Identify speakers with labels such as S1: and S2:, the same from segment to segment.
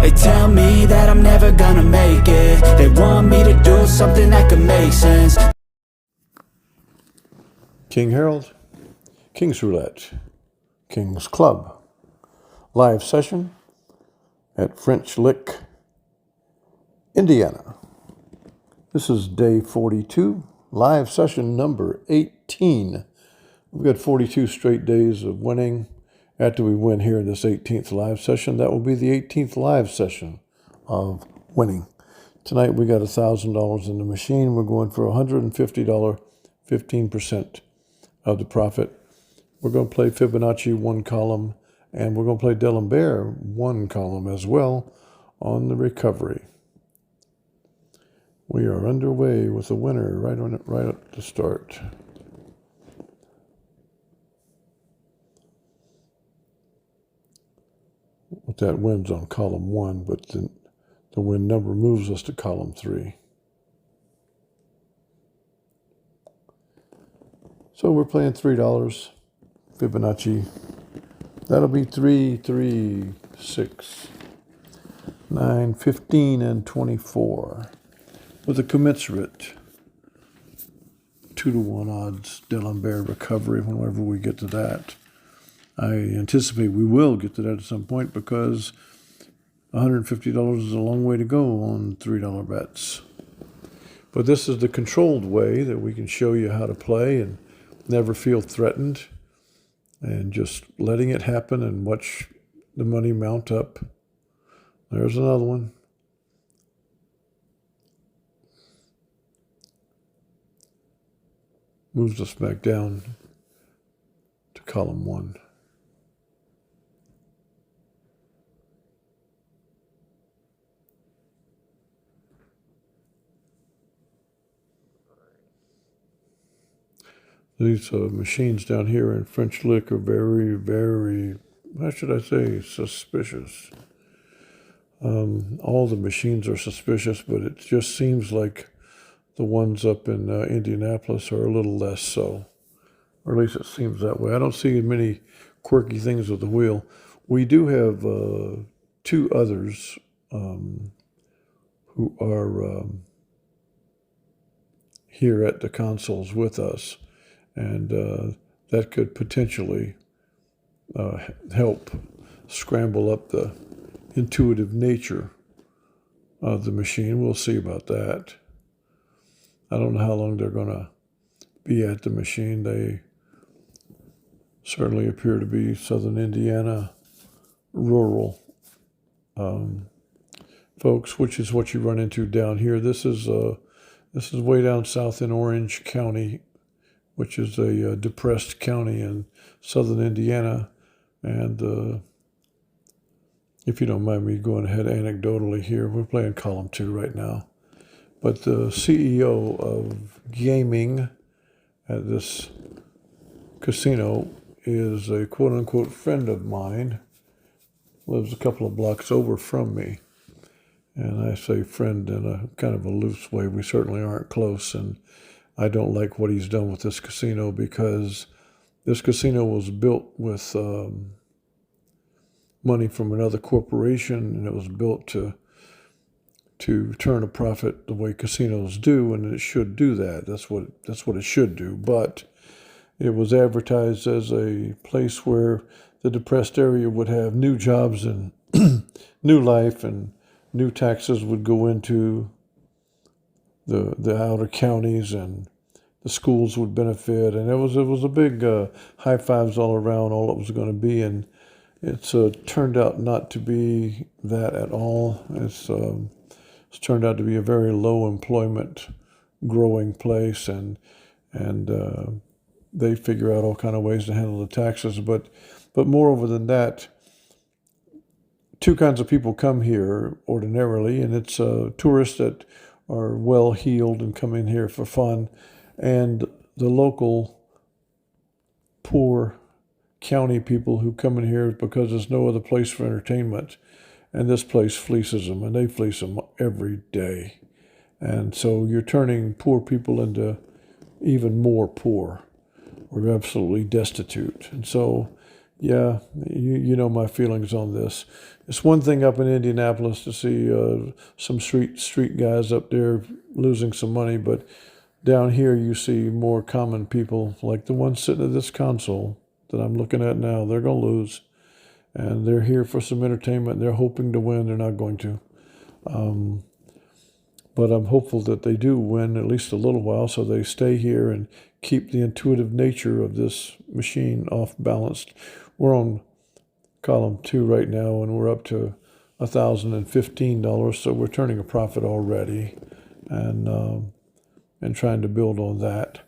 S1: They tell me that I'm never gonna make it. They want me to do something that could make sense.
S2: King Harold, King's Roulette, King's Club, live session at French Lick, Indiana. This is day 42, live session number 18. We've got 42 straight days of winning. After we win here in this 18th live session, that will be the 18th live session of winning. Tonight we got $1,000 in the machine. We're going for $150, 15% of the profit. We're going to play Fibonacci one column, and we're going to play D'Alembert one column as well on the recovery. We are underway with the winner right at the start. With that wins on column 1, but the win number moves us to column 3. So we're playing $3 Fibonacci. That'll be 3, 3, 6, 9, 15, and 24. With a commensurate 2-to-1 odds D'Alembert recovery whenever we get to that. I anticipate we will get to that at some point because $150 is a long way to go on $3 bets. But this is the controlled way that we can show you how to play and never feel threatened and just letting it happen and watch the money mount up. There's another one. Moves us back down to column 1. These machines down here in French Lick are very, very, how should I say, suspicious. All the machines are suspicious, but it just seems like the ones up in Indianapolis are a little less so. Or at least it seems that way. I don't see many quirky things with the wheel. We do have 2 others who are here at the consoles with us. And that could potentially help scramble up the intuitive nature of the machine. We'll see about that. I don't know how long they're going to be at the machine. They certainly appear to be Southern Indiana rural folks, which is what you run into down here. This is way down south in Orange County, which is a depressed county in southern Indiana. And if you don't mind me going ahead anecdotally here, we're playing column 2 right now. But the CEO of gaming at this casino is a quote-unquote friend of mine, lives a couple of blocks over from me. And I say friend in a kind of a loose way. We certainly aren't close, and I don't like what he's done with this casino because this casino was built with money from another corporation, and it was built to turn a profit the way casinos do, and it should do that. That's what it should do. But it was advertised as a place where the depressed area would have new jobs and new life, and new taxes would go into the outer counties, and the schools would benefit, and it was a big high fives all around, all it was going to be, and it's turned out not to be that at all. It's turned out to be a very low employment, growing place, and they figure out all kind of ways to handle the taxes, but moreover than that, 2 kinds of people come here ordinarily, and it's tourists that are well-heeled and come in here for fun, and the local poor county people who come in here because there's no other place for entertainment, and this place fleeces them, and they fleece them every day. And so you're turning poor people into even more poor or absolutely destitute. And so Yeah, you know my feelings on this. It's one thing up in Indianapolis to see some street guys up there losing some money, but down here you see more common people like the ones sitting at this console that I'm looking at now. They're going to lose, and they're here for some entertainment. They're hoping to win. They're not going to. But I'm hopeful that they do win at least a little while so they stay here and keep the intuitive nature of this machine off balanced. We're on column 2 right now, and we're up to $1,015, so we're turning a profit already, and trying to build on that.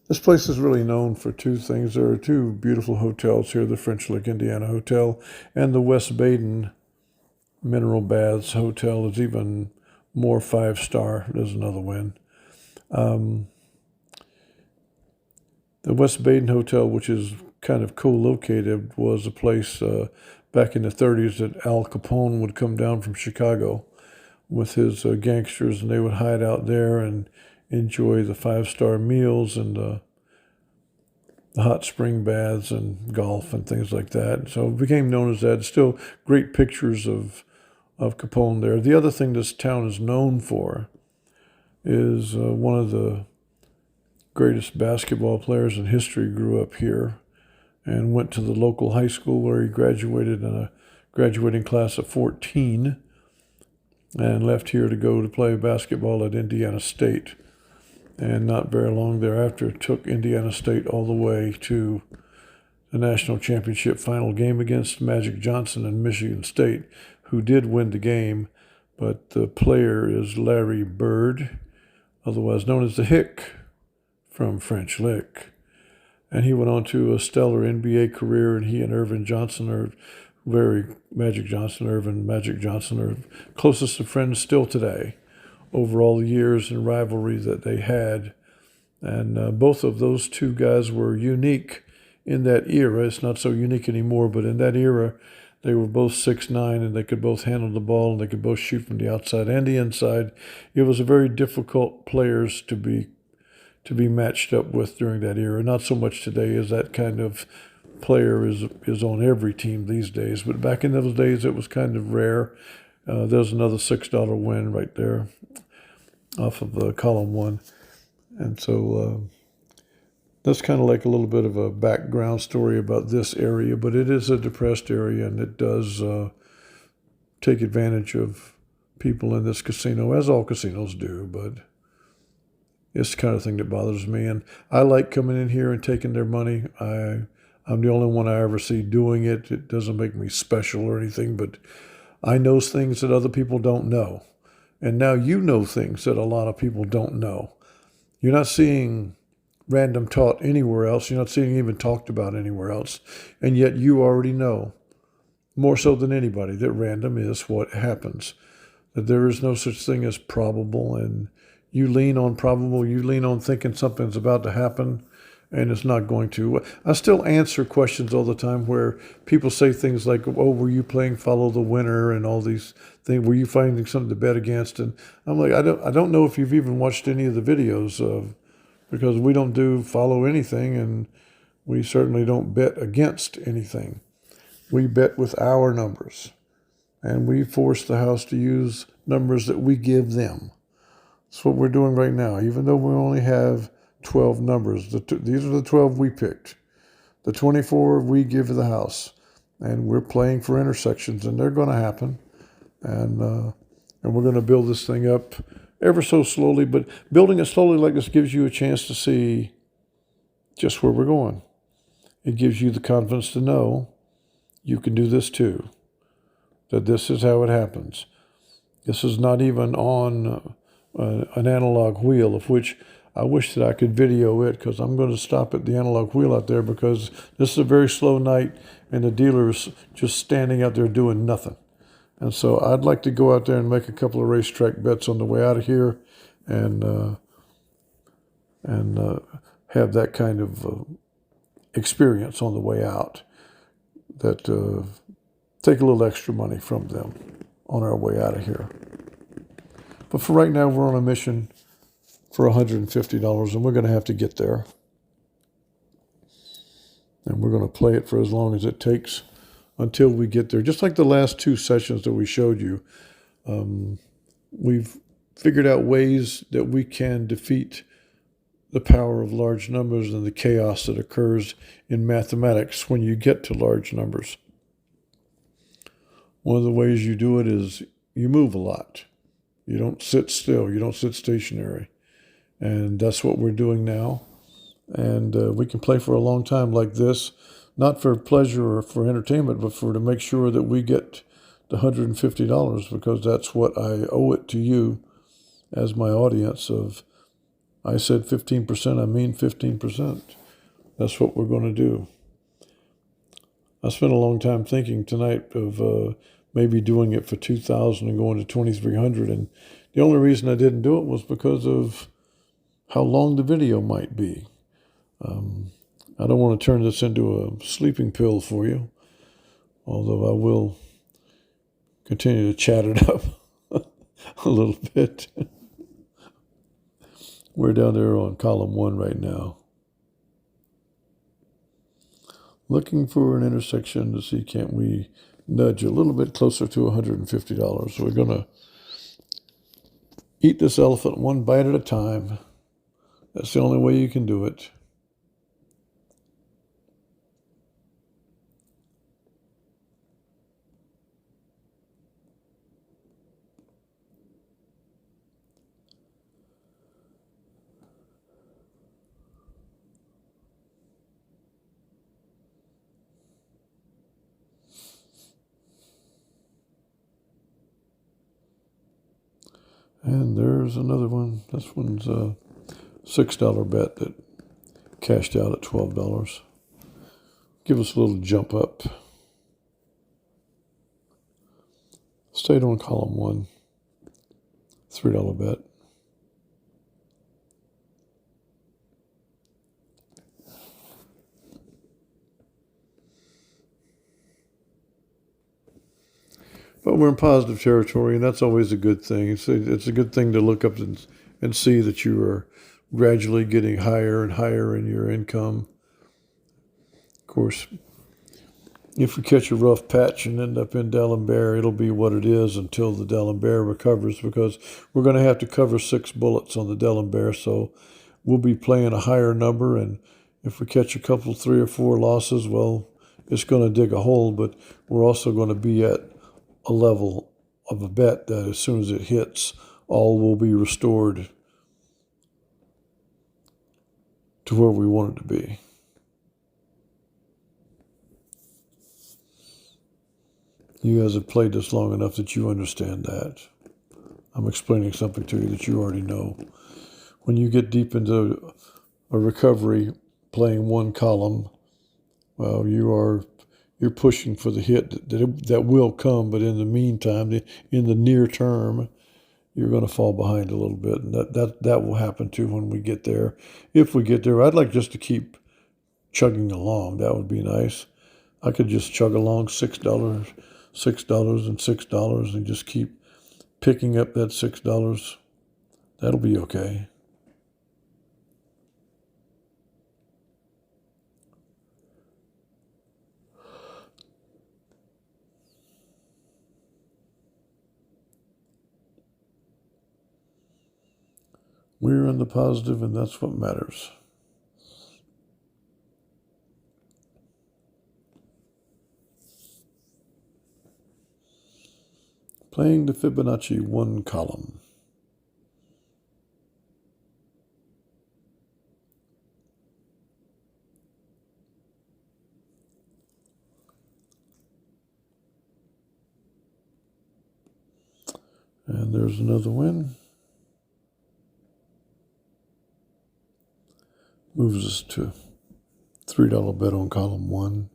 S2: This place is really known for two things. There are two beautiful hotels here, the French Lick, Indiana Hotel, and the West Baden Mineral Baths Hotel is even more 5-star. There's another win. The West Baden Hotel, which is kind of co-located, was a place back in the 30s that Al Capone would come down from Chicago with his gangsters, and they would hide out there and enjoy the 5-star meals and the hot spring baths and golf and things like that. So it became known as that. Still great pictures of Capone there. The other thing this town is known for is one of the greatest basketball players in history grew up here and went to the local high school where he graduated in a graduating class of 14 and left here to go to play basketball at Indiana State. And not very long thereafter took Indiana State all the way to the national championship final game against Magic Johnson and Michigan State, who did win the game, but the player is Larry Bird, otherwise known as the Hick from French Lick. And he went on to a stellar NBA career, and he and Irvin Johnson are Magic Johnson are closest of friends still today over all the years and rivalry that they had. And both of those two guys were unique in that era. It's not so unique anymore, but in that era, they were both 6'9", and they could both handle the ball, and they could both shoot from the outside and the inside. It was a very difficult players to be matched up with during that era. Not so much today, as that kind of player is on every team these days. But back in those days, it was kind of rare. There's another $6 win right there off of column 1. And so that's kind of like a little bit of a background story about this area, but it is a depressed area, and it does take advantage of people in this casino, as all casinos do, but it's the kind of thing that bothers me. And I like coming in here and taking their money. I'm the only one I ever see doing it. It doesn't make me special or anything, but I know things that other people don't know. And now you know things that a lot of people don't know. You're not seeing random taught anywhere else. You're not seeing even talked about anywhere else. And yet you already know, more so than anybody, that random is what happens. That there is no such thing as probable. And you lean on probable. You lean on thinking something's about to happen, and it's not going to. I still answer questions all the time where people say things like, oh, were you playing follow the winner and all these things? Were you finding something to bet against? And I'm like, I don't know if you've even watched any of the videos because we don't do follow anything, and we certainly don't bet against anything. We bet with our numbers, and we force the house to use numbers that we give them. That's what we're doing right now, even though we only have 12 numbers. These are the 12 we picked. The 24 we give to the house, and we're playing for intersections, and they're going to happen. And we're going to build this thing up ever so slowly, but building it slowly like this gives you a chance to see just where we're going. It gives you the confidence to know you can do this too, that this is how it happens. This is not even on an analog wheel, of which I wish that I could video it, because I'm going to stop at the analog wheel out there, because this is a very slow night and the dealer's just standing out there doing nothing. And so I'd like to go out there and make a couple of racetrack bets on the way out of here and have that kind of experience on the way out, that take a little extra money from them on our way out of here. But for right now, we're on a mission for $150, and we're going to have to get there. And we're going to play it for as long as it takes until we get there. Just like the last two sessions that we showed you, we've figured out ways that we can defeat the power of large numbers and the chaos that occurs in mathematics when you get to large numbers. One of the ways you do it is you move a lot. You don't sit still. You don't sit stationary. And that's what we're doing now. And we can play for a long time like this, not for pleasure or for entertainment, but to make sure that we get the $150, because that's what I owe it to you as my audience. I said 15%, I mean 15%. That's what we're going to do. I spent a long time thinking tonight of maybe doing it for $2,000 and going to $2,300. And the only reason I didn't do it was because of how long the video might be. I don't want to turn this into a sleeping pill for you, although I will continue to chat it up a little bit. We're down there on column 1 right now, looking for an intersection to see can't we nudge a little bit closer to $150. So we're going to eat this elephant one bite at a time. That's the only way you can do it. And there's another one. This one's a $6 bet that cashed out at $12. Give us a little jump up. Stayed on column 1. $3 bet. But we're in positive territory, and that's always a good thing. It's a good thing to look up and see that you are gradually getting higher and higher in your income. Of course, if we catch a rough patch and end up in D'Alembert, it'll be what it is until the D'Alembert recovers, because we're going to have to cover 6 bullets on the D'Alembert, so we'll be playing a higher number, and if we catch a couple, 3 or 4 losses, well, it's going to dig a hole, but we're also going to be at a level of a bet that as soon as it hits, all will be restored to where we want it to be. You guys have played this long enough that you understand that. I'm explaining something to you that you already know. When you get deep into a recovery playing one column, well, you're pushing for the hit that will come, but in the meantime, in the near term, you're going to fall behind a little bit, and that will happen too when we get there. If we get there, I'd like just to keep chugging along. That would be nice. I could just chug along $6, $6 and $6, and just keep picking up that $6. That'll be okay. We're in the positive, and that's what matters. Playing the Fibonacci 1 column. And there's another win. Moves us to $3 bet on column 1.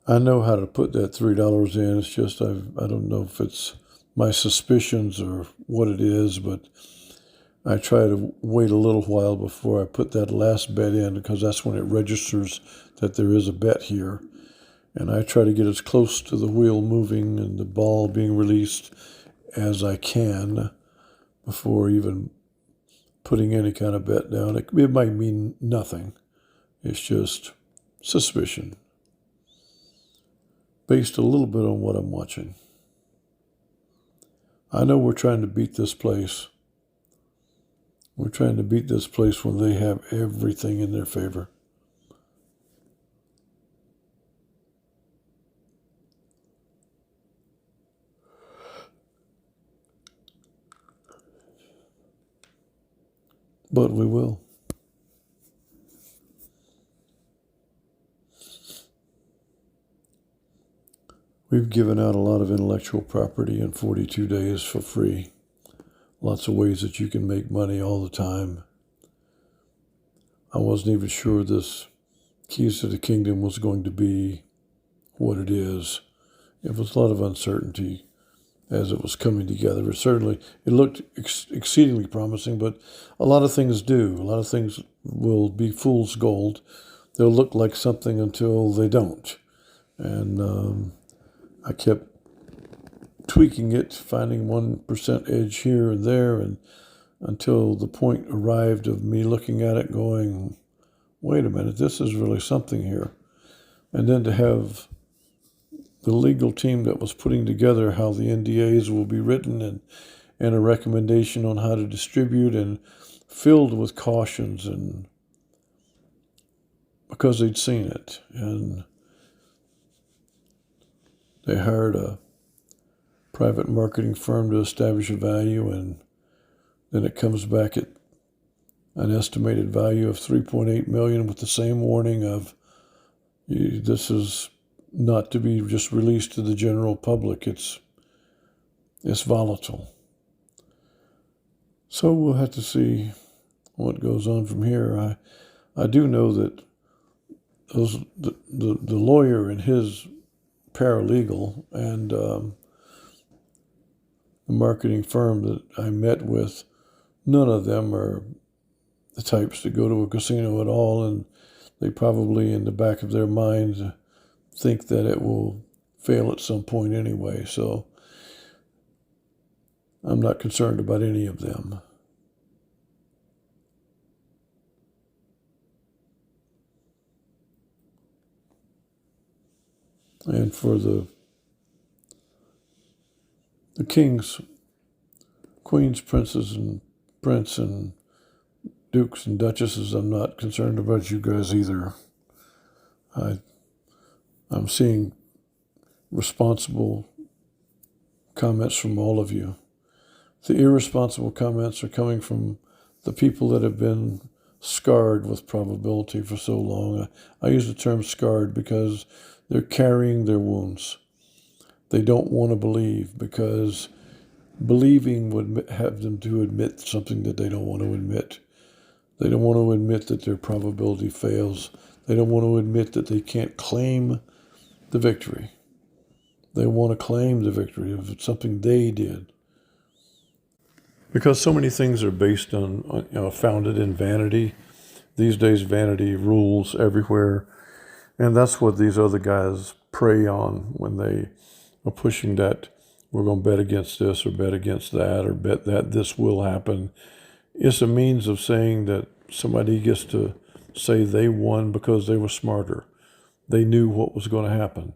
S2: I know how to put that $3 in. It's just I don't know if it's my suspicions or what it is, but I try to wait a little while before I put that last bet in, because that's when it registers that there is a bet here. And I try to get as close to the wheel moving and the ball being released as I can before even putting any kind of bet down. It might mean nothing. It's just suspicion, based a little bit on what I'm watching. I know we're trying to beat this place. We're trying to beat this place when they have everything in their favor. But we will. We've given out a lot of intellectual property in 42 days for free. Lots of ways that you can make money all the time. I wasn't even sure this Keys to the Kingdom was going to be what it is. It was a lot of uncertainty as it was coming together. It looked exceedingly promising, but a lot of things do. A lot of things will be fool's gold. They'll look like something until they don't. And I kept tweaking it, finding 1% edge here and there, and until the point arrived of me looking at it going, wait a minute, this is really something here. And then to have the legal team that was putting together how the NDAs will be written and a recommendation on how to distribute, and filled with cautions, and because they'd seen it. And they hired a private marketing firm to establish a value, and then it comes back at an estimated value of $3.8 million with the same warning of this is not to be just released to the general public. It's volatile. So we'll have to see what goes on from here. I do know that the lawyer and his paralegal and the marketing firm that I met with, none of them are the types to go to a casino at all, and they probably in the back of their minds think that it will fail at some point anyway. So I'm not concerned about any of them. And for the kings, queens, princes, and prince, and dukes and duchesses, I'm not concerned about you guys either. I'm seeing responsible comments from all of you. The irresponsible comments are coming from the people that have been scarred with probability for so long. I use the term scarred because they're carrying their wounds. They don't want to believe, because believing would have them to admit something that they don't want to admit. They don't want to admit that their probability fails. They don't want to admit that they can't claim the victory. They want to claim the victory if it's something they did. Because so many things are based on, founded in vanity. These days, vanity rules everywhere. And that's what these other guys prey on when they are pushing that we're going to bet against this or bet against that or bet that this will happen. It's a means of saying that somebody gets to say they won because they were smarter. They knew what was going to happen.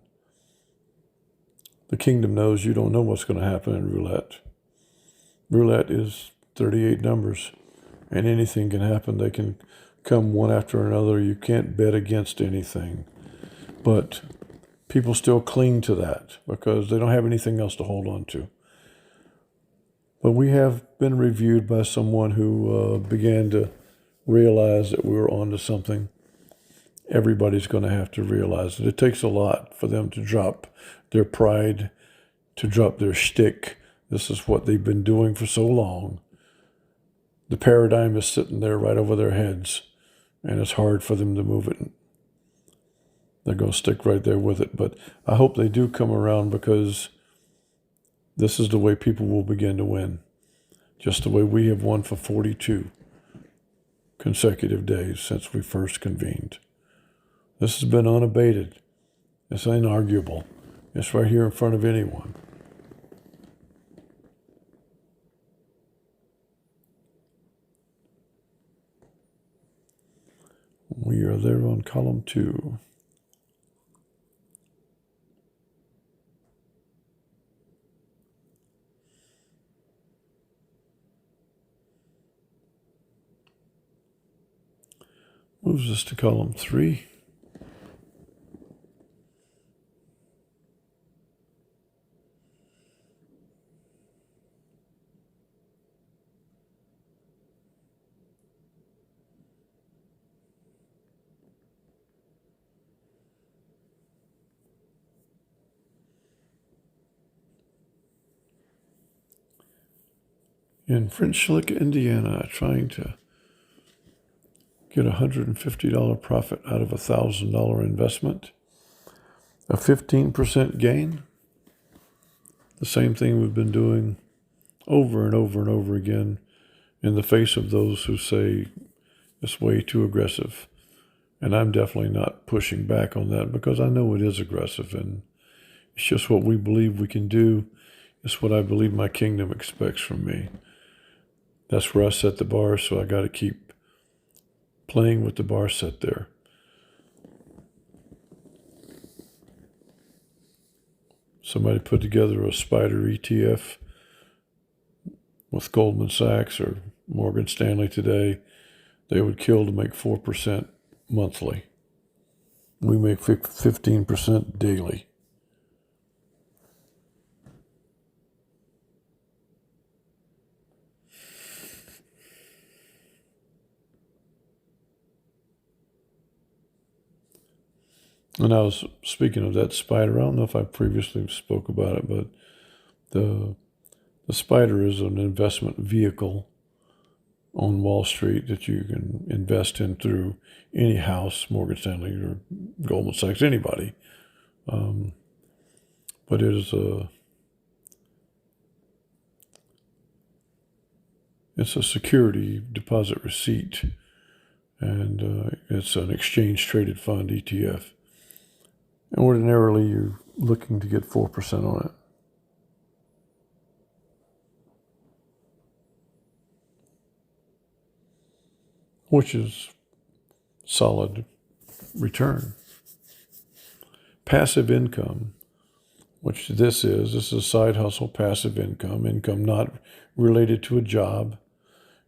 S2: The kingdom knows you don't know what's going to happen in roulette. Roulette is 38 numbers, and anything can happen. They can come one after another. You can't bet against anything. But people still cling to that because they don't have anything else to hold on to. But we have been reviewed by someone who began to realize that we were onto something. Everybody's going to have to realize it. It takes a lot for them to drop their pride, to drop their shtick. This is what they've been doing for so long. The paradigm is sitting there right over their heads, and it's hard for them to move it. They're going to stick right there with it. But I hope they do come around, because this is the way people will begin to win. Just the way we have won for 42 consecutive days since we first convened. This has been unabated. It's inarguable. It's right here in front of anyone. We are there on column 2. Moves us to column 3. In French Lick, Indiana, trying to get a $150 profit out of a $1,000 investment. A 15% gain. The same thing we've been doing over and over and over again in the face of those who say it's way too aggressive. And I'm definitely not pushing back on that because I know it is aggressive and it's just what we believe we can do. It's what I believe my kingdom expects from me. That's where I set the bar, so I got to keep playing with the bar set there. Somebody put together a spider ETF with Goldman Sachs or Morgan Stanley today. They would kill to make 4% monthly. We make 15% daily. And I was speaking of that spider. I don't know if I previously spoke about it, but the spider is an investment vehicle on Wall Street that you can invest in through any house, Morgan Stanley or Goldman Sachs, anybody. But it is it's a security deposit receipt, and it's an exchange-traded fund ETF. And ordinarily, you're looking to get 4% on it. Which is solid return. Passive income, which this is a side hustle, passive income not related to a job,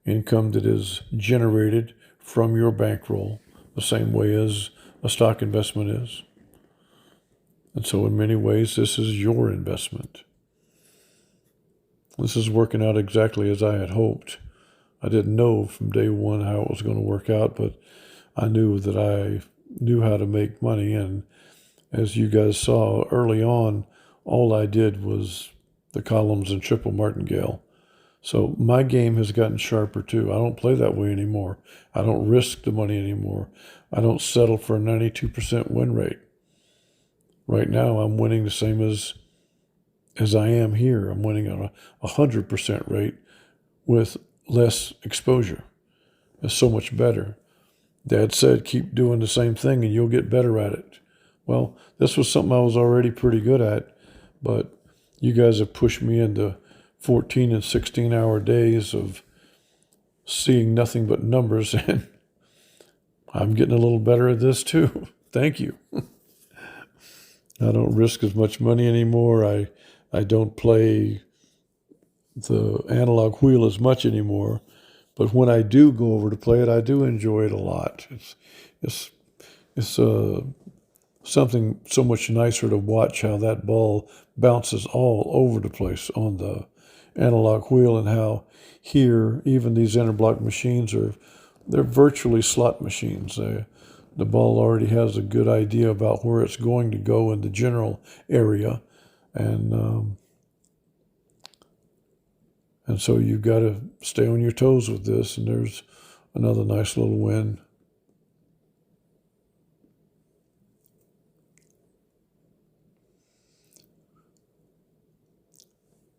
S2: income that is generated from your bankroll, the same way as a stock investment is. And so in many ways, this is your investment. This is working out exactly as I had hoped. I didn't know from day one how it was going to work out, but I knew that I knew how to make money. And as you guys saw early on, all I did was the columns and triple martingale. So my game has gotten sharper too. I don't play that way anymore. I don't risk the money anymore. I don't settle for a 92% win rate. Right now, I'm winning the same as I am here. I'm winning on a 100% rate with less exposure. It's so much better. Dad said, keep doing the same thing and you'll get better at it. Well, this was something I was already pretty good at, but you guys have pushed me into 14 and 16-hour days of seeing nothing but numbers, and I'm getting a little better at this too. Thank you. I don't risk as much money anymore. I don't play the analog wheel as much anymore. But when I do go over to play it, I do enjoy it a lot. It's something so much nicer to watch how that ball bounces all over the place on the analog wheel, and how here, even these interblock machines they're virtually slot machines. The ball already has a good idea about where it's going to go in the general area. And so you've got to stay on your toes with this. And there's another nice little win.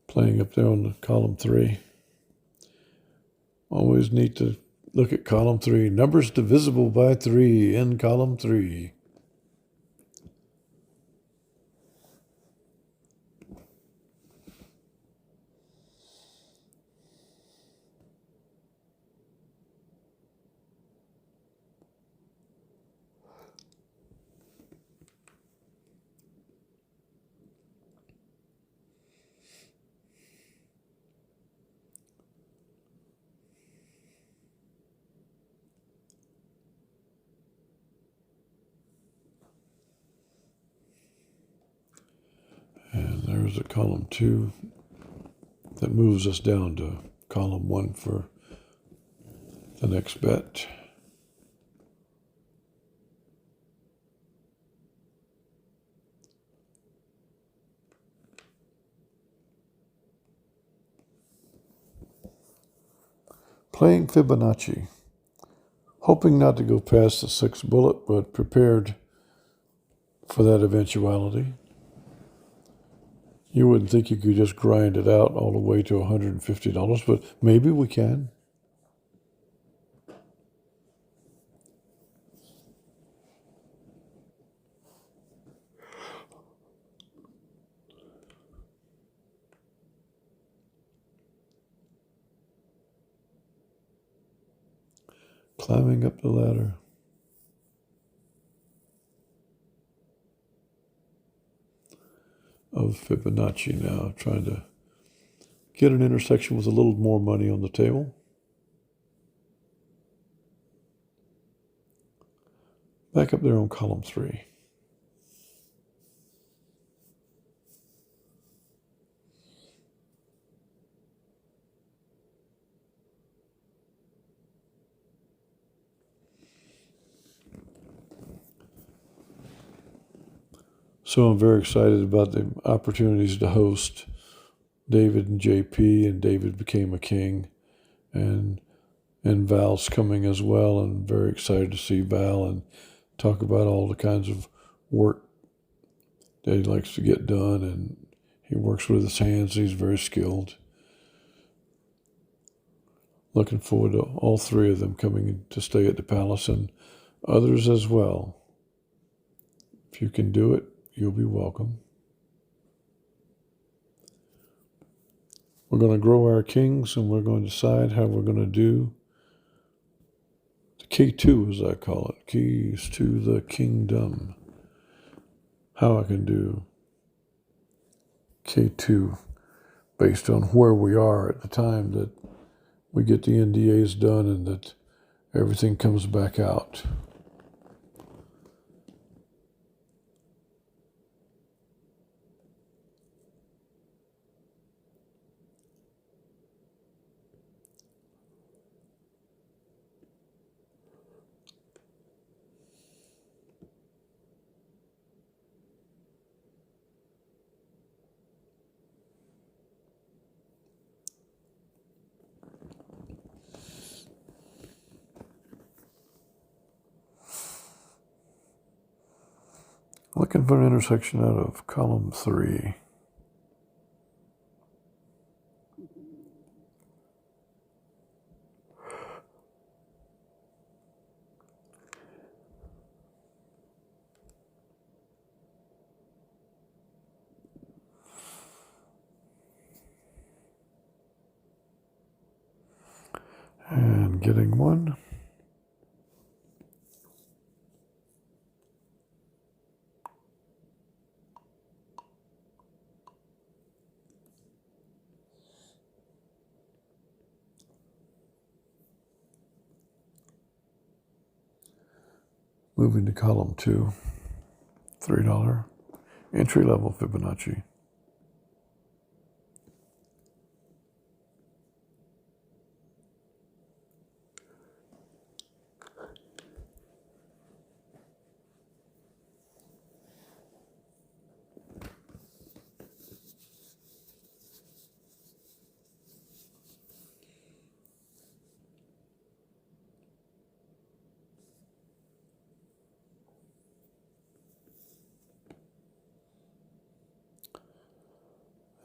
S2: Playing up there on the column 3. Always neat to look at column 3. Numbers divisible by 3 in column 3. There's a column 2 that moves us down to column 1 for the next bet. Playing Fibonacci. Hoping not to go past the 6th bullet, but prepared for that eventuality. You wouldn't think you could just grind it out all the way to $150, but maybe we can. Climbing up the ladder. Of Fibonacci now, trying to get an intersection with a little more money on the table. Back up there on column 3. So I'm very excited about the opportunities to host David and JP, and David became a king, and Val's coming as well, and very excited to see Val and talk about all the kinds of work that he likes to get done, and he works with his hands. He's very skilled. Looking forward to all 3 of them coming to stay at the palace, and others as well. If you can do it, you'll be welcome. We're going to grow our kings, and we're going to decide how we're going to do the K2, as I call it, keys to the kingdom. How I can do K2 based on where we are at the time that we get the NDAs done and that everything comes back out. Looking for an intersection out of column 3. And getting one. Moving to column 2, $3 entry-level Fibonacci.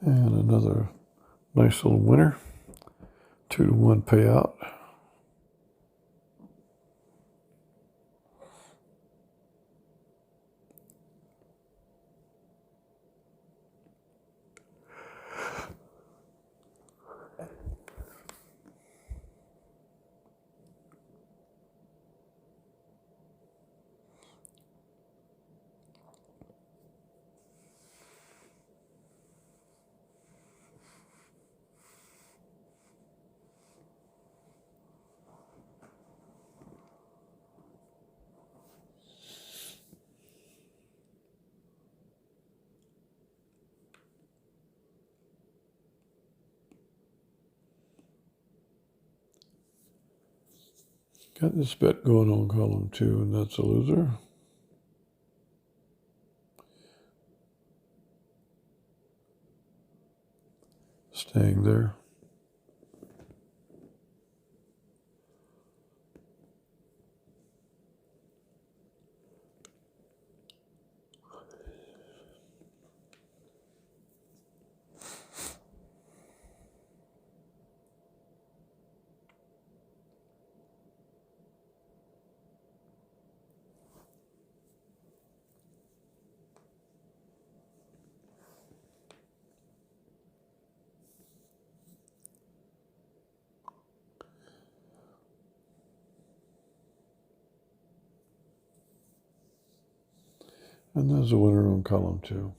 S2: And another nice little winner, 2-to-1 payout. Got this bet going on column 2, and that's a loser. Staying there. And there's a winner on column 2.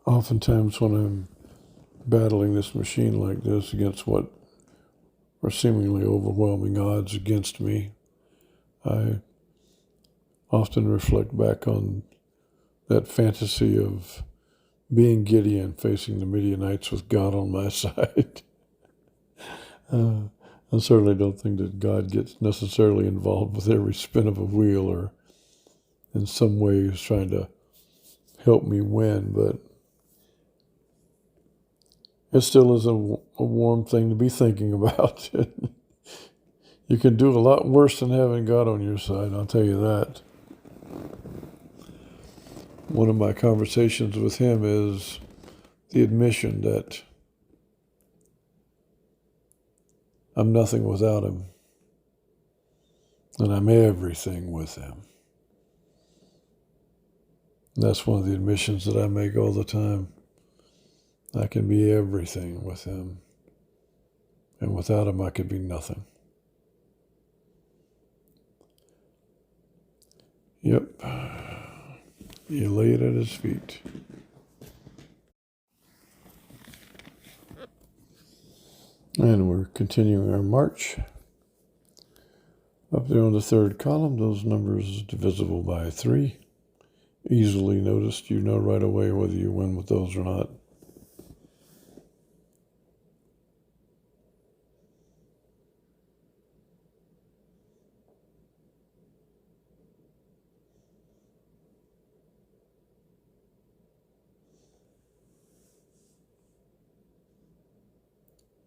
S2: Oftentimes when I'm battling this machine like this against what are seemingly overwhelming odds against me, I often reflect back on that fantasy of being Gideon facing the Midianites with God on my side. I certainly don't think that God gets necessarily involved with every spin of a wheel or in some way is trying to help me win, but it still is a warm thing to be thinking about. You can do a lot worse than having God on your side, I'll tell you that. One of my conversations with him is the admission that I'm nothing without him, and I'm everything with him. And that's one of the admissions that I make all the time. I can be everything with him, and without him I could be nothing. Yep. You lay it at his feet. And we're continuing our march. Up there on the third column, those numbers divisible by 3. Easily noticed. You know right away whether you win with those or not.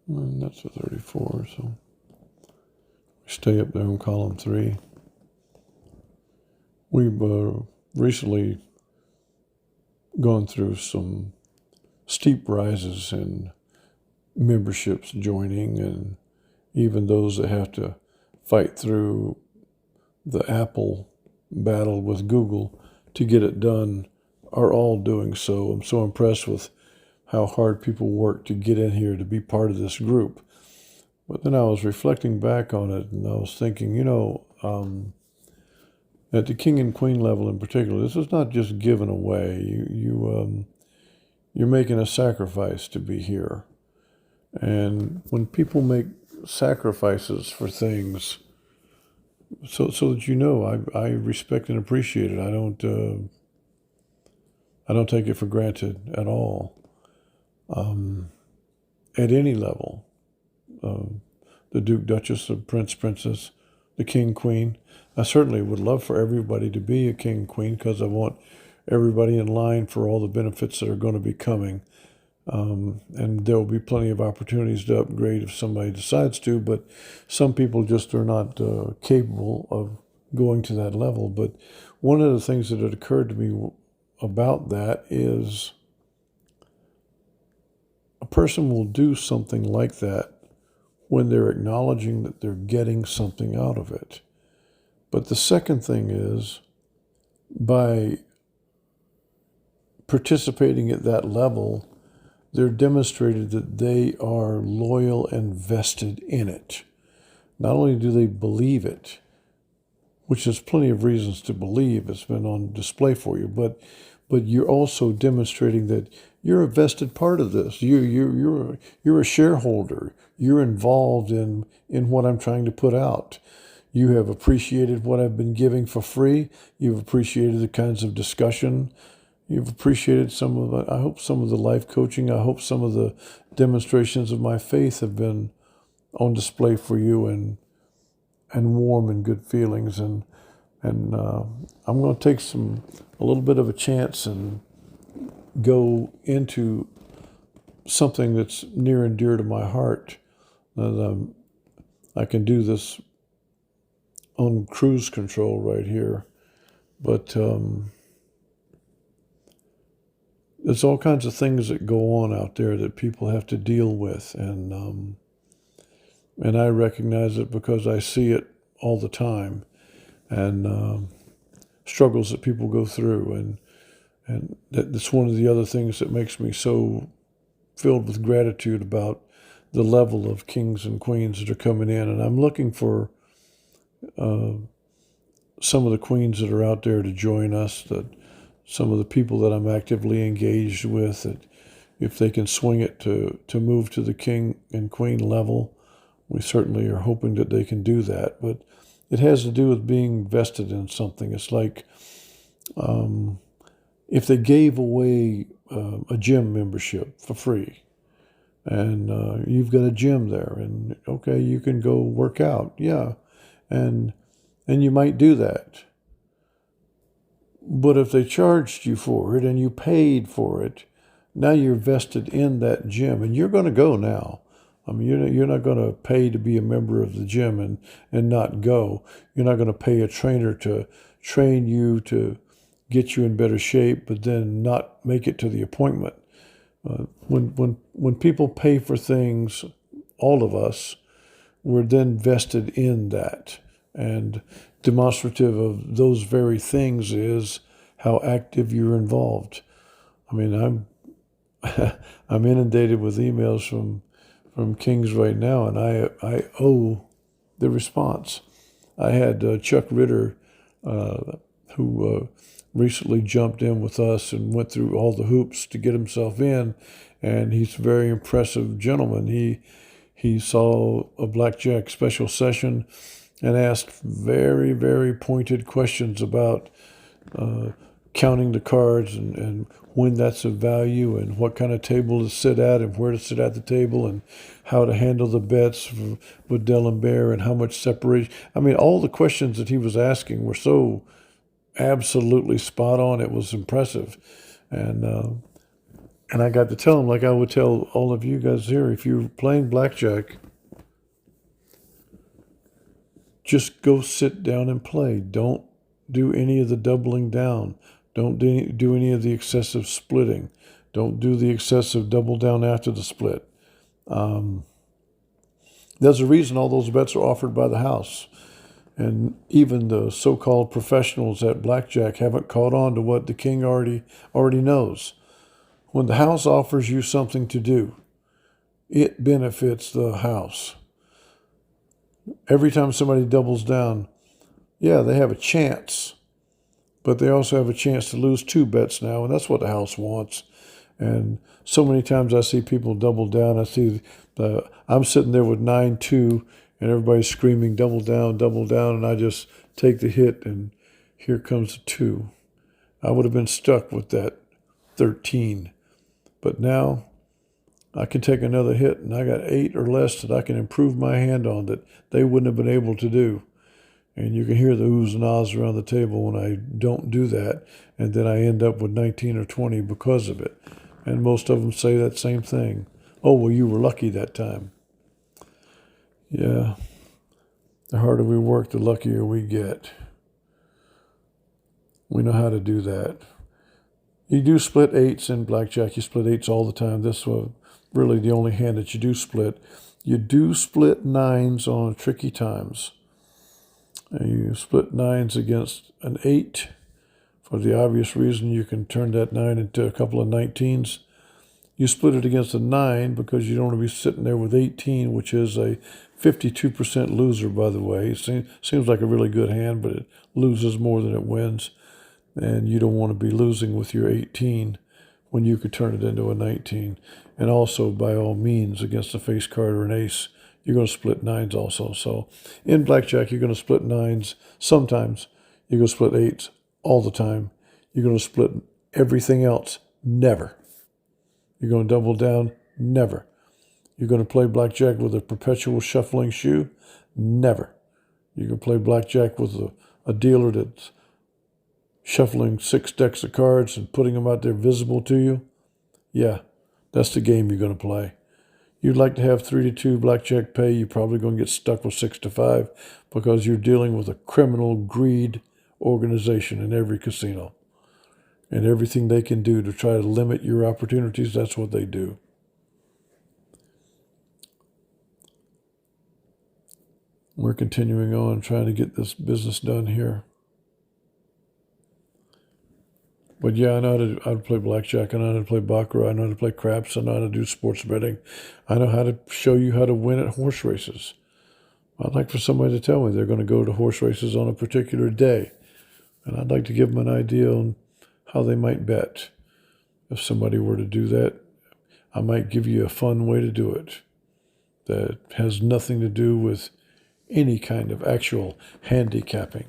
S2: And that's a 34, so we stay up there on column 3. We've recently gone through some steep rises in memberships joining, and even those that have to fight through the Apple battle with Google to get it done are all doing so. I'm so impressed with how hard people work to get in here to be part of this group. But then I was reflecting back on it, and I was thinking, at the king and queen level in particular, this is not just given away. You're making a sacrifice to be here. And when people make sacrifices for things, so that I respect and appreciate it. I don't take it for granted at all. At any level, the Duke, Duchess, the Prince, Princess, the King, Queen. I certainly would love for everybody to be a King, Queen, because I want everybody in line for all the benefits that are going to be coming. And there will be plenty of opportunities to upgrade if somebody decides to, but some people just are not capable of going to that level. But one of the things that had occurred to me about that is a person will do something like that when they're acknowledging that they're getting something out of it. But the second thing is, by participating at that level, they're demonstrated that they are loyal and vested in it. Not only do they believe it, which there's plenty of reasons to believe, it's been on display for you, but you're also demonstrating that you're a vested part of this. You're a shareholder. You're involved in what I'm trying to put out. You have appreciated what I've been giving for free. You've appreciated the kinds of discussion. You've appreciated I hope some of the life coaching. I hope some of the demonstrations of my faith have been on display for you and warm and good feelings. And I'm going to take a little bit of a chance and go into something that's near and dear to my heart. And I can do this on cruise control right here, but there's all kinds of things that go on out there that people have to deal with, and I recognize it because I see it all the time, and struggles that people go through, and that's one of the other things that makes me so filled with gratitude about the level of kings and queens that are coming in. And I'm looking for some of the queens that are out there to join us, that some of the people that I'm actively engaged with, that if they can swing it to move to the king and queen level, we certainly are hoping that they can do that. But it has to do with being vested in something. It's like if they gave away a gym membership for free, and you've got a gym there, and okay, you can go work out, yeah, and you might do that. But if they charged you for it and you paid for it, now you're vested in that gym, and you're going to go now. I mean, you're not going to pay to be a member of the gym and not go. You're not going to pay a trainer to train you to get you in better shape, but then not make it to the appointment. When people pay for things, all of us, we're then vested in that. And demonstrative of those very things is how active you're involved. I mean, I'm inundated with emails from kings right now, and I owe the response. I had Chuck Ritter, who recently jumped in with us and went through all the hoops to get himself in, and he's a very impressive gentleman. He saw a blackjack special session and asked very, very pointed questions about counting the cards and when that's of value and what kind of table to sit at and where to sit at the table and how to handle the bets with D'Alembert and how much separation. I mean, all the questions that he was asking were so absolutely spot on. It was impressive. And I got to tell him, like I would tell all of you guys here, if you're playing blackjack, just go sit down and play. Don't do any of the doubling down. Don't do any of the excessive splitting. Don't do the excessive double down after the split. There's a reason all those bets are offered by the house. And even the so-called professionals at blackjack haven't caught on to what the king already knows. When the house offers you something to do, it benefits the house. Every time somebody doubles down, yeah, they have a chance, but they also have a chance to lose 2 bets now, and that's what the house wants. And so many times I see people double down. I see I'm sitting there with 9-2, and everybody's screaming, double down, and I just take the hit, and here comes a 2. I would have been stuck with that 13. But now I can take another hit, and I got 8 or less that I can improve my hand on that they wouldn't have been able to do. And you can hear the oohs and ahs around the table when I don't do that, and then I end up with 19 or 20 because of it. And most of them say that same thing. Oh, well, you were lucky that time. Yeah, the harder we work, the luckier we get. We know how to do that. You do split 8s in blackjack. You split 8s all the time. This really the only hand that you do split. You do split nines on tricky times. And you split nines against an 8 for the obvious reason you can turn that 9 into a couple of 19s. You split it against a 9 because you don't want to be sitting there with 18, which is a 52% loser, by the way. It seems like a really good hand, but it loses more than it wins. And you don't want to be losing with your 18 when you could turn it into a 19. And also, by all means, against a face card or an ace, you're going to split nines also. So in blackjack, you're going to split nines sometimes. You're going to split eights all the time. You're going to split everything else. Never. You're going to double down. Never. You're going to play blackjack with a perpetual shuffling shoe. Never. You can play blackjack with a dealer that's shuffling 6 decks of cards and putting them out there visible to you. Yeah, that's the game you're going to play. You'd like to have 3-2 blackjack pay. You're probably going to get stuck with 6-5 because you're dealing with a criminal greed organization in every casino. And everything they can do to try to limit your opportunities, that's what they do. We're continuing on trying to get this business done here. But yeah, I know how to play blackjack. I know how to play baccarat. I know how to play craps. I know how to do sports betting. I know how to show you how to win at horse races. I'd like for somebody to tell me they're going to go to horse races on a particular day. And I'd like to give them an idea on how they might bet. If somebody were to do that, I might give you a fun way to do it that has nothing to do with any kind of actual handicapping.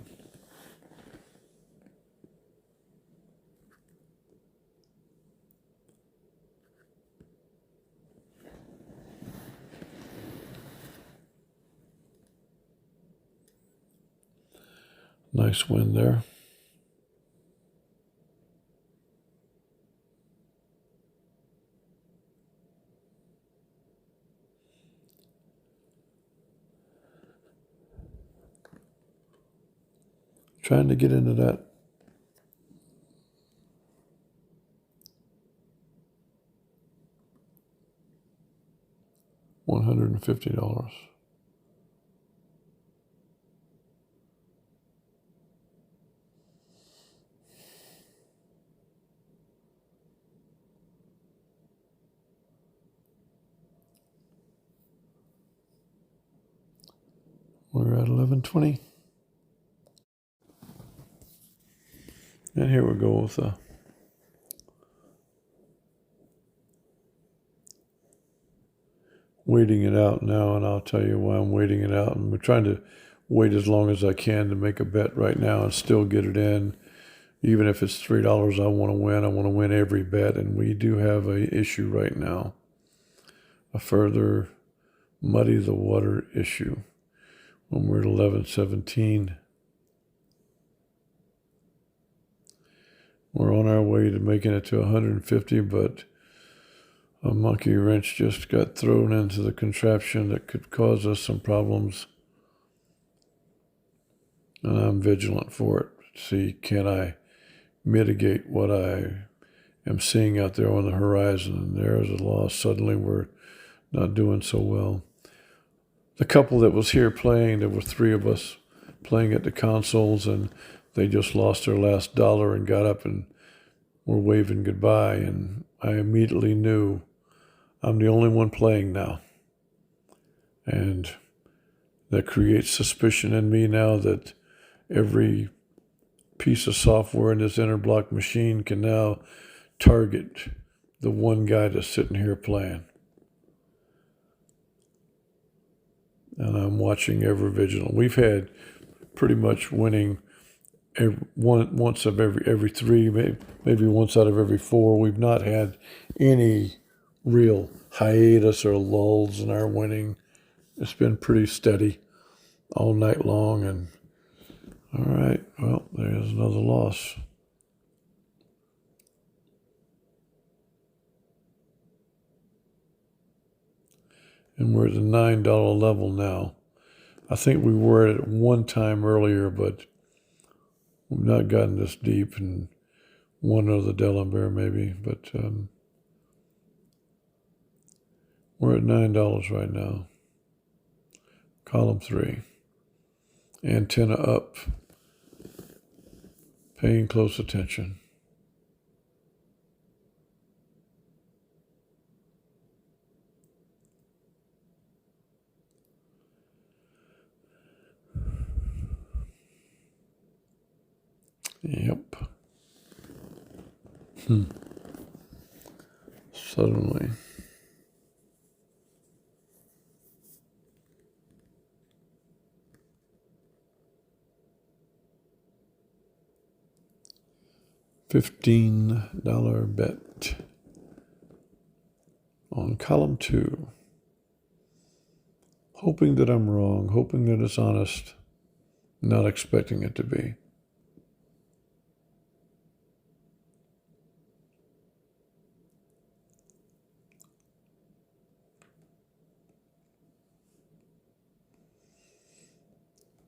S2: Nice win there. Trying to get into that $150. We're at 11:20. And here we go with waiting it out now, and I'll tell you why I'm waiting it out. And we're trying to wait as long as I can to make a bet right now and still get it in. Even if it's $3 I want to win, I want to win every bet. And we do have an issue right now, a further muddy the water issue when we're at 11:17. We're on our way to making it to 150, but a monkey wrench just got thrown into the contraption that could cause us some problems. And I'm vigilant for it. See, can I mitigate what I am seeing out there on the horizon? And there's a loss. Suddenly we're not doing so well. The couple that was here playing, there were 3 of us playing at the consoles, and they just lost their last dollar and got up and were waving goodbye. And I immediately knew I'm the only one playing now. And that creates suspicion in me now that every piece of software in this interblock machine can now target the one guy that's sitting here playing. And I'm watching ever vigilant. We've had pretty much winning once of every 3, maybe once out of every 4. We've not had any real hiatus or lulls in our winning. It's been pretty steady all night long. And all right, well, there's another loss. And we're at the $9 level now. I think we were at it one time earlier, but we've not gotten this deep, and one other Delaware maybe. But We're at $9 right now. Column 3. Antenna up. Paying close attention. Yep. Suddenly. $15 bet on column 2. Hoping that I'm wrong, hoping that it's honest, not expecting it to be.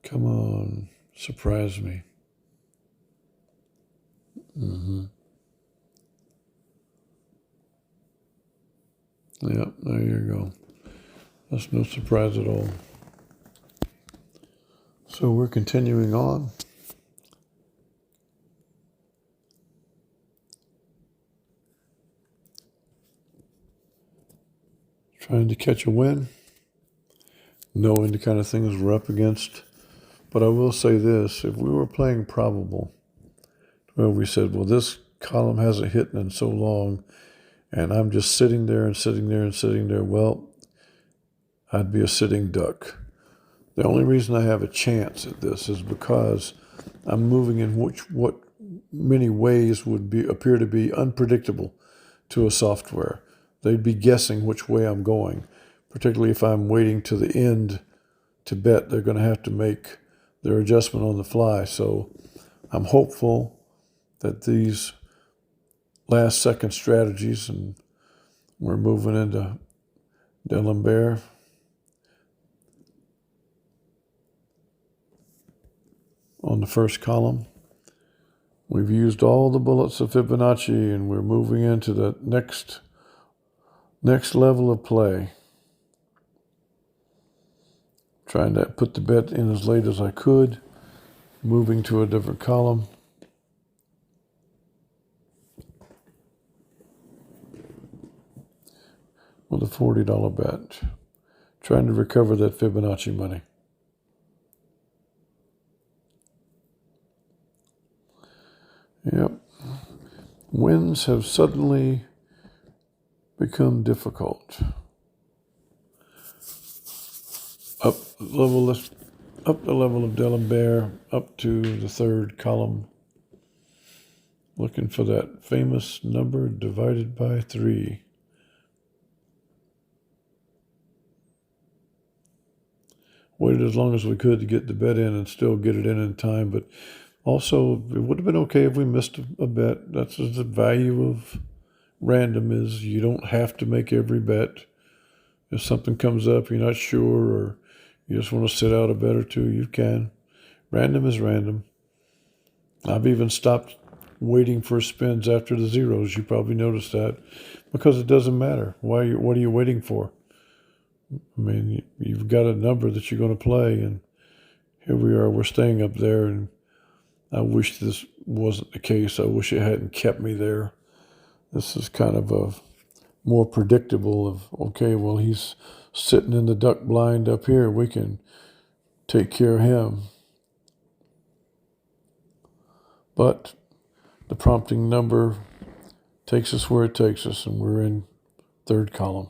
S2: Come on, surprise me. Yep, there you go. That's no surprise at all. So we're continuing on. Trying to catch a win, knowing the kind of things we're up against. But I will say this, if we were playing probable, well, we said, well, this column hasn't hit in so long, and I'm just sitting there and sitting there and sitting there, well, I'd be a sitting duck. The only reason I have a chance at this is because I'm moving in what many ways would appear to be unpredictable to a software. They'd be guessing which way I'm going, particularly if I'm waiting to the end to bet. They're going to have to make their adjustment on the fly. So I'm hopeful that these last second strategies, and we're moving into D'Alembert. On the first column, we've used all the bullets of Fibonacci, and we're moving into the next level of play. Trying to put the bet in as late as I could, moving to a different column. With a $40 bet. Trying to recover that Fibonacci money. Yep. Wins have suddenly become difficult. Up the level of D'Alembert, up to the third column. Looking for that famous number divided by 3. Waited as long as we could to get the bet in and still get it in time, but also it would have been okay if we missed a bet. That's the value of random, is you don't have to make every bet. If something comes up, you're not sure, or you just want to sit out a bet or two, you can. Random is random. I've even stopped waiting for spins after the zeros. You probably noticed that, because it doesn't matter. What are you waiting for? I mean, you've got a number that you're going to play, and here we are. We're staying up there, and I wish this wasn't the case. I wish it hadn't kept me there. This is kind of a more predictable of, okay, well, he's sitting in the duck blind up here. We can take care of him. But the prompting number takes us where it takes us, and we're in third column.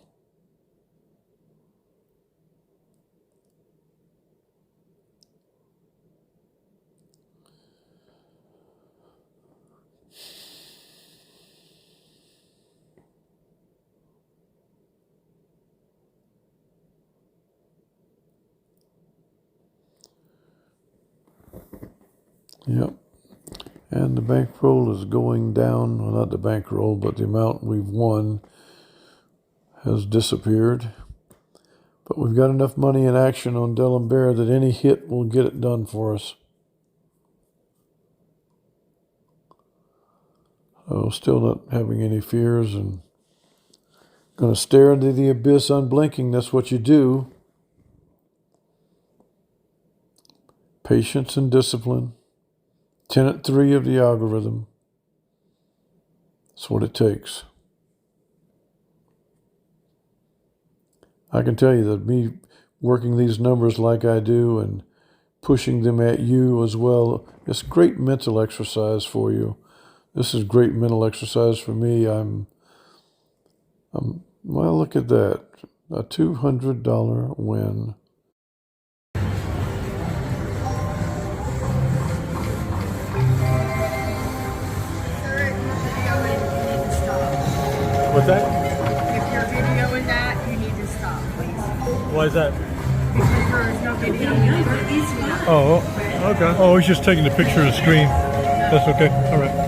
S2: Yep. And the bankroll is going down. Well, not the bankroll, but the amount we've won has disappeared. But we've got enough money in action on D'Alembert that any hit will get it done for us. So still not having any fears, and Gonna stare into the abyss unblinking. That's what you do. Patience and discipline. Tenet 3 of the algorithm. That's what it takes. I can tell you that me working these numbers like I do and pushing them at you as well, it's great mental exercise for you. This is great mental exercise for me. Well, look at that. A $200 win.
S3: What's that?
S4: If you're videoing that, you need to stop, please.
S3: Why is that?
S4: Because there's no video in it.
S3: Oh, okay. Oh, he's just taking a picture of the screen. That's okay. All right.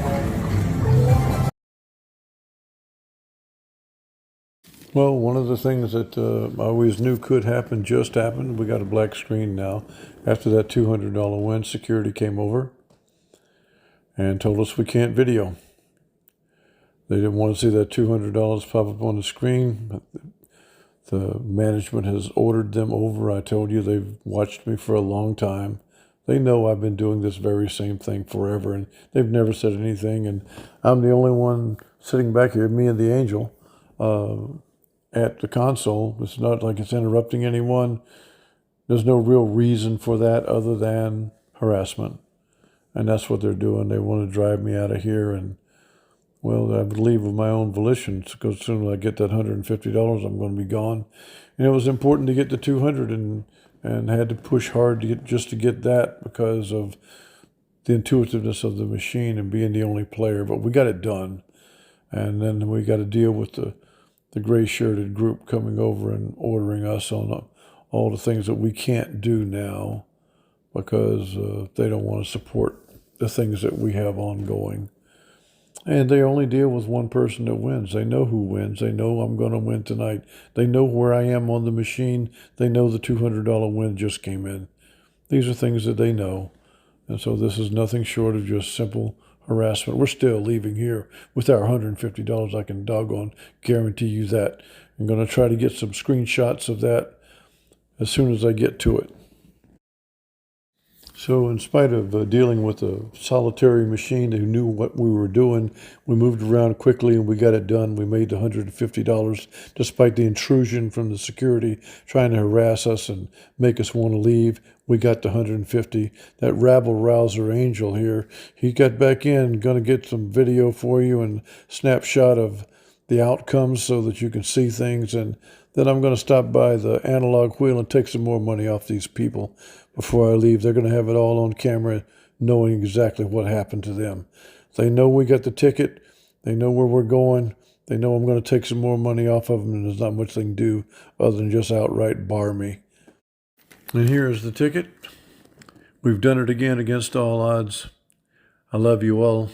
S2: Well, one of the things that I always knew could happen just happened. We got a black screen now. After that $200 win, security came over and told us we can't video. They didn't want to see that $200 pop up on the screen. The management has ordered them over. I told you they've watched me for a long time. They know I've been doing this very same thing forever, and they've never said anything. And I'm the only one sitting back here, me and the angel, at the console. It's not like it's interrupting anyone. There's no real reason for that other than harassment. And that's what they're doing. They want to drive me out of here, and well, I would leave of my own volition because as soon as I get that $150, I'm going to be gone. And it was important to get the 200 and had to push hard to get that because of the intuitiveness of the machine and being the only player. But we got it done. And then we got to deal with the gray-shirted group coming over and ordering us on all the things that we can't do now because they don't want to support the things that we have ongoing. And they only deal with one person that wins. They know who wins. They know I'm going to win tonight. They know where I am on the machine. They know the $200 win just came in. These are things that they know. And so this is nothing short of just simple harassment. We're still leaving here with our $150. I can doggone guarantee you that. I'm going to try to get some screenshots of that as soon as I get to it. So in spite of dealing with a solitary machine who knew what we were doing, we moved around quickly and we got it done. We made the $150 despite the intrusion from the security trying to harass us and make us want to leave. We got the $150. That rabble-rouser angel here, he got back in, going to get some video for you and snapshot of the outcomes so that you can see things. And then I'm going to stop by the analog wheel and take some more money off these people before I leave. They're going to have it all on camera, knowing exactly what happened to them. They know we got the ticket. They know where we're going. They know I'm going to take some more money off of them, and there's not much they can do other than just outright bar me. And here is the ticket. We've done it again against all odds. I love you all.